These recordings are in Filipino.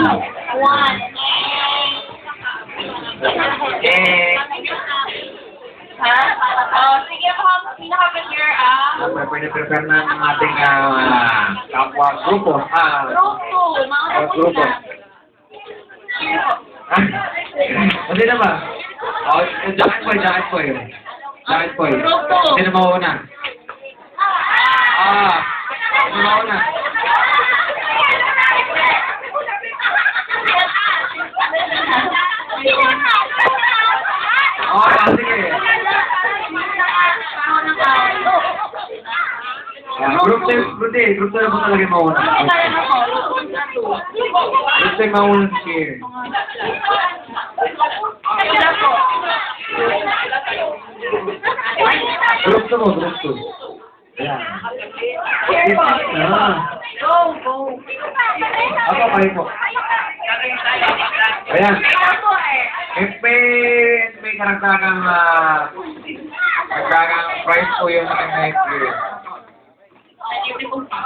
One. Ha? Oh, sige po, pinaka-prepare Prepare na ng ating kapwa grupo. Group 2, mga Grupo. Sige po. Hindi na ba? Jacket boy. Jacket boy. Group 2. Hindi na mauna. Hindi na mauna. Sige. Group 2 na po talaga mauna. Group 2 mauna si Group 2. Ayan. Go. Ako, kayo po. Ayan. May karagdagang price po yung next year.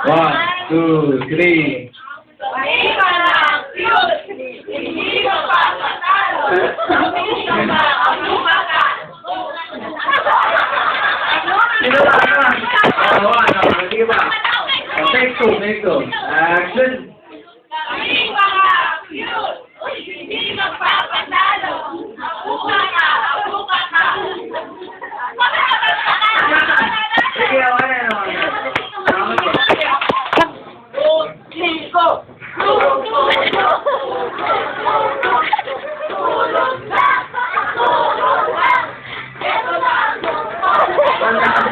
1, 2, 3. Sige ba? Take two. Action. Sige,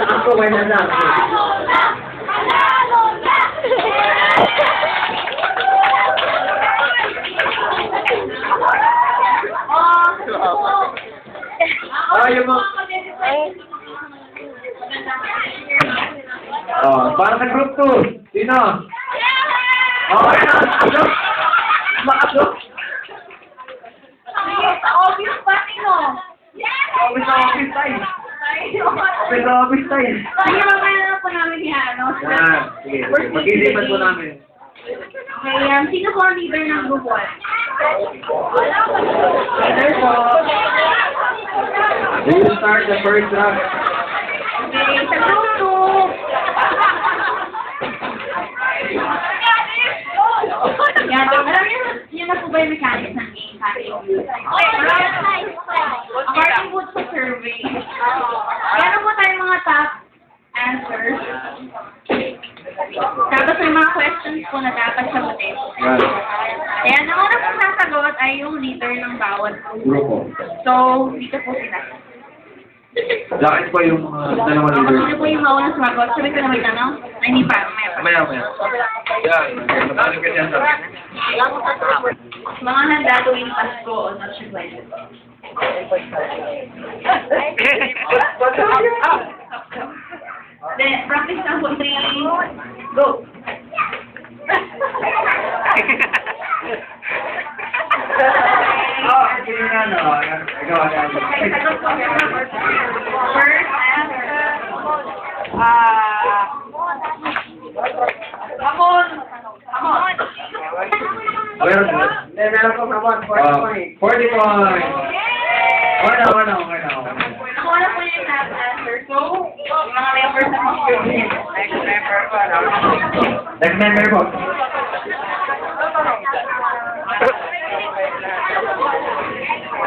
Ako, may nasa. Yung mga... para sa group 2. Sino? Makasok. Obvious ba, Tino? Office tayo. Sige, mamaya na po namin yan. Sige. Mag-isipan po namin. Okay, sino po ang leader ng group 1? We will start the first round. Okay, sa group 2. Yan, alam niyo, yun na po ba yung mechanics ng game? According po sa survey, meron po tayong mga top answers. Tapos may mga questions po na dapat sagutin. Ayan, ang una pong sasagot ay yung leader ng bawat Grupo. So, dito po sila. Jacket po yung dalawang Ako leader. sino po yung maunang sumagot? Sabi ko na may tanong? Ay, hindi pa. Mamaya. Yan. Magkano ka dyan sa... Mga handa tuwing Pasko o Noche Buena. Then, practice na po 3. Go! Sige nga, no? Ikaw. First answer. Meron ko naman, 40 points. Ano. Ako na po yung last answer. So, yung mga members na mag-student. Next member po.